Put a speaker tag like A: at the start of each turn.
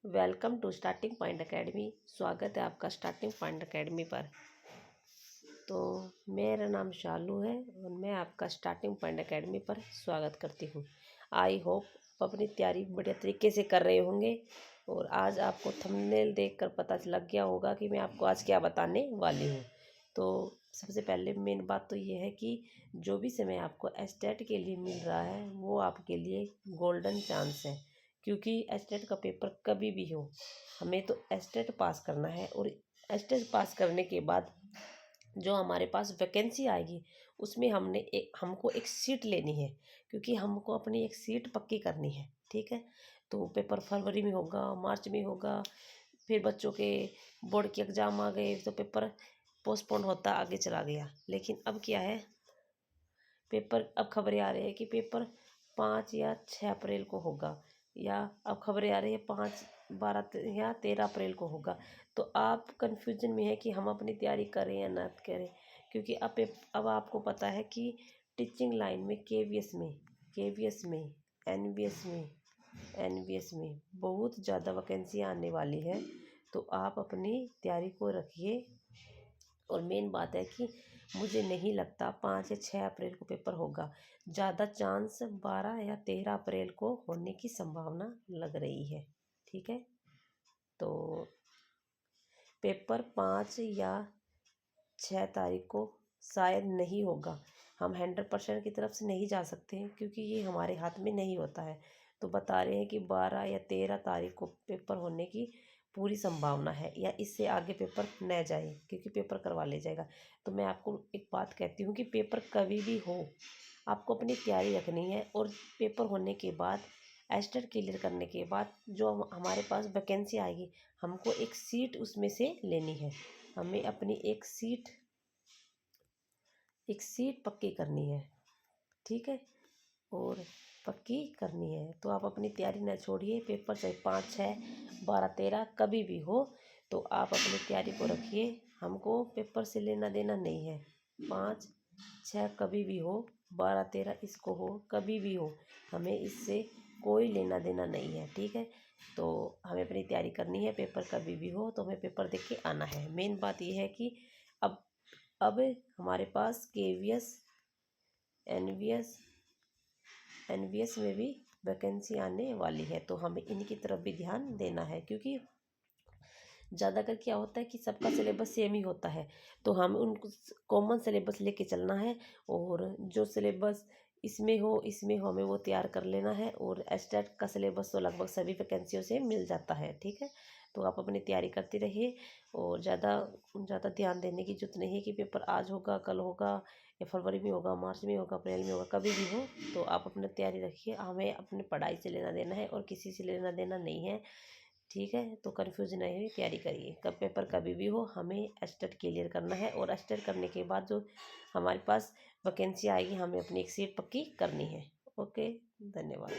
A: Welcome to starting point academy. स्वागत है आपका स्टार्टिंग पॉइंट एकेडमी पर। तो मेरा नाम शालू है और मैं आपका स्टार्टिंग पॉइंट एकेडमी पर स्वागत करती हूँ। आई होप अपनी तैयारी बढ़िया तरीके से कर रहे होंगे और आज आपको थंबनेल देखकर पता लग गया होगा कि मैं आपको आज क्या बताने वाली हूँ। तो सबसे पहले मेन बात तो ये है कि जो भी समय आपको एस्टेट के लिए मिल रहा है वो आपके लिए गोल्डन चांस है, क्योंकि एस्टेट का पेपर कभी भी हो हमें तो एस्टेट पास करना है। और एस्टेट पास करने के बाद जो हमारे पास वैकेंसी आएगी उसमें हमको एक सीट लेनी है, क्योंकि हमको अपनी एक सीट पक्की करनी है। ठीक है, तो पेपर फरवरी में होगा, मार्च में होगा, फिर बच्चों के बोर्ड के एग्ज़ाम आ गए तो पेपर पोस्टपोन होता आगे चला गया। लेकिन अब क्या है, पेपर अब खबरें आ रही है कि पेपर 5 या 6 अप्रैल को होगा, या अब खबरें आ रही है 5, 12 या 13 अप्रैल को होगा। तो आप कंफ्यूजन में है कि हम अपनी तैयारी करें या ना करें, क्योंकि अब आपको पता है कि टीचिंग लाइन में केवीएस में एनवीएस में बहुत ज़्यादा वैकेंसी आने वाली है। तो आप अपनी तैयारी को रखिए। और मेन बात है कि मुझे नहीं लगता 5 या 6 अप्रैल को पेपर होगा, ज़्यादा चांस 12 या 13 अप्रैल को होने की संभावना लग रही है। ठीक है, तो पेपर 5 या 6 तारीख को शायद नहीं होगा। हम 100% की तरफ से नहीं जा सकते हैं, क्योंकि ये हमारे हाथ में नहीं होता है। तो बता रहे हैं कि 12 या 13 तारीख को पेपर होने की पूरी संभावना है, या इससे आगे पेपर न जाए, क्योंकि पेपर करवा ले जाएगा। तो मैं आपको एक बात कहती हूँ कि पेपर कभी भी हो आपको अपनी तैयारी रखनी है। और पेपर होने के बाद एस्टेट क्लियर करने के बाद जो हमारे पास वैकेंसी आएगी हमको एक सीट उसमें से लेनी है। हमें अपनी एक सीट पक्की करनी है। ठीक है, और पक्की करनी है तो आप अपनी तैयारी न छोड़िए। पेपर चाहे 5, 6, 12, 13 कभी भी हो, तो आप अपनी तैयारी को रखिए। हमको पेपर से लेना देना नहीं है। 5, 6 कभी भी हो, 12, 13 इसको हो, कभी भी हो, हमें इससे कोई लेना देना नहीं है। ठीक है, तो हमें अपनी तैयारी करनी है। पेपर कभी भी हो तो हमें पेपर देख के आना है। मेन बात यह है कि अब अब हमारे पास केवीएस एनवीएस एनवीएस में भी वैकेंसी आने वाली है, तो हमें इनकी तरफ भी ध्यान देना है। क्योंकि ज़्यादातर क्या होता है कि सबका सिलेबस सेम ही होता है, तो हमें उनको कॉमन सिलेबस लेके चलना है। और जो सिलेबस इसमें हो हमें वो तैयार कर लेना है। और एस्टेट का सिलेबस तो लगभग सभी वैकेंसियों से मिल जाता है। ठीक है, तो आप अपनी तैयारी करते रहिए। और ज़्यादा ज़्यादा ध्यान देने की जरूरत नहीं है कि पेपर आज होगा, कल होगा, या फरवरी में होगा, मार्च में होगा, अप्रैल में होगा, कभी भी हो। तो आप अपनी तैयारी रखिए। हमें अपनी पढ़ाई से लेना देना है और किसी से लेना देना नहीं है। ठीक है, तो कन्फ्यूज नहीं हुई, तैयारी करिए। कब पेपर कभी भी हो हमें एस्टेट क्लियर करना है, और एस्टेट करने के बाद जो हमारे पास वैकेंसी आएगी हमें अपनी एक सीट पक्की करनी है। ओके, धन्यवाद।